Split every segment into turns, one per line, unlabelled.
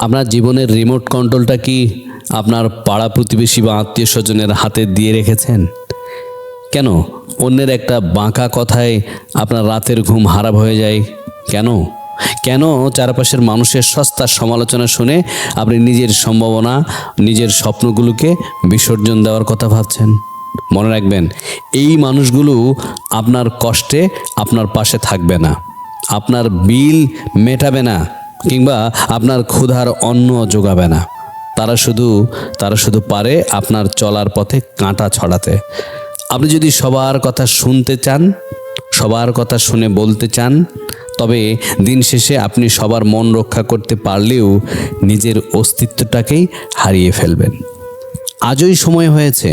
আপনার জীবনের রিমোট কন্ট্রোলটা কি আপনার পাড়া প্রতিবেশী বা আত্মীয় স্বজনের হাতে দিয়ে রেখেছেন? কেন অন্যের একটা বাঁকা কথায় আপনার রাতের ঘুম হারাম হয়ে যায়? কেন কেন চারপাশের মানুষের সস্তা সমালোচনা শুনে আপনি নিজের সম্ভাবনা, নিজের স্বপ্নগুলোকে বিসর্জন দেওয়ার কথা ভাবছেন? মনে রাখবেন, এই মানুষগুলো আপনার কষ্টে আপনার পাশে থাকবে না, আপনার বিল মেটাবে না, কিংবা আপনার ক্ষুধার অন্ন যোগাবে না। তারা শুধু পারে আপনার চলার পথে কাঁটা ছড়াতে। আপনি যদি সবার কথা শুনতে চান, সবার কথা শুনে বলতে চান, তবে দিন শেষে আপনি সবার মন রক্ষা করতে পারলেও নিজের অস্তিত্বটাকেই হারিয়ে ফেলবেন। আজই সময় হয়েছে,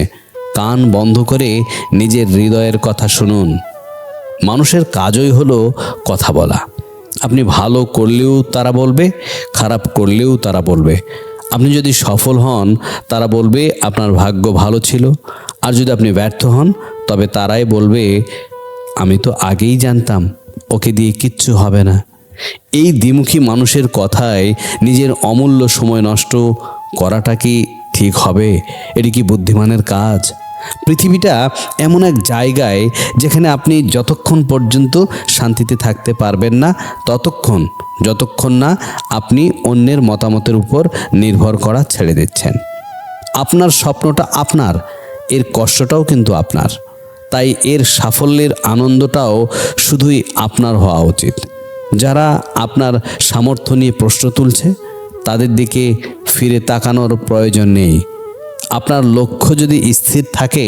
কান বন্ধ করে নিজের হৃদয়ের কথা শুনুন। মানুষের কাজই হলো কথা বলা। আপনি ভালো করলেও তারা বলবে, খারাপ করলেও তারা বলবে। আপনি যদি সফল হন, তারা বলবে আপনার ভাগ্য ভালো ছিল, আর যদি আপনি ব্যর্থ হন, তবে তারাই বলবে আমি তো আগেই জানতাম ওকে দিয়ে কিচ্ছু হবে না। এই দ্বিমুখী মানুষের কথায় নিজের অমূল্য সময় নষ্ট করাটা কি ঠিক হবে? এটি কি বুদ্ধিমানের কাজ? পৃথিবীটা এমন এক জায়গায় যেখানে আপনি যতক্ষণ পর্যন্ত শান্তিতে থাকতে পারবেন না, যতক্ষণ না আপনি অন্যের মতামতের উপর নির্ভর করা ছেড়ে দিচ্ছেন। আপনার স্বপ্নটা আপনার, এর কষ্টটাও কিন্তু আপনার। তাই এর সাফল্যের আনন্দটাও শুধুই আপনার হওয়া উচিত। যারা আপনার সামর্থ্য নিয়ে প্রশ্ন তুলছে, তাদের দিকে ফিরে তাকানোর প্রয়োজন নেই। আপনার লক্ষ্য যদি স্থির থাকে,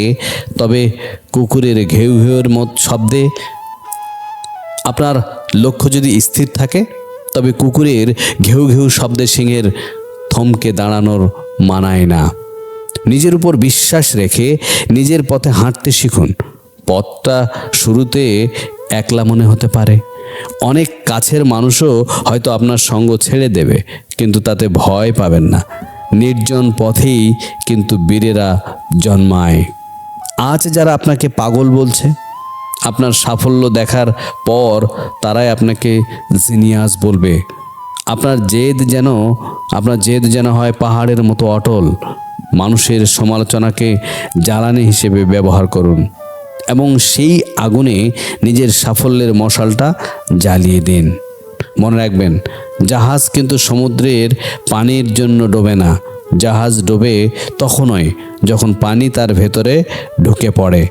তবে কুকুরের ঘেউ ঘেউয়ের শব্দে আপনার লক্ষ্য যদি স্থির থাকে, তবে কুকুরের ঘেউ ঘেউ শব্দে সিংহের থমকে দাঁড়ানোর মানায় না। নিজের উপর বিশ্বাস রেখে নিজের পথে হাঁটতে শিখুন। পথটা শুরুতে একলা মনে হতে পারে, অনেক কাছের মানুষও হয়তো আপনার সঙ্গ ছেড়ে দেবে, কিন্তু তাতে ভয় পাবেন না। নির্জন পথেই কিন্তু বীরেরা জন্মায়। আজ যারা আপনাকে পাগল বলছে, আপনার সাফল্য দেখার পর তারাই আপনাকে জিনিয়াস বলবে। আপনার জেদ যেন হয় পাহাড়ের মতো অটল। মানুষের সমালোচনাকে জ্বালানি হিসেবে ব্যবহার করুন এবং সেই আগুনে নিজের সাফল্যের মশালটা জ্বালিয়ে দিন। মনে রাখবেন, জাহাজ কিন্তু সমুদ্রের পানির জন্য ডোবে না। জাহাজ ডোবে তখনই যখন পানি তার ভেতরে ঢুকে পড়ে।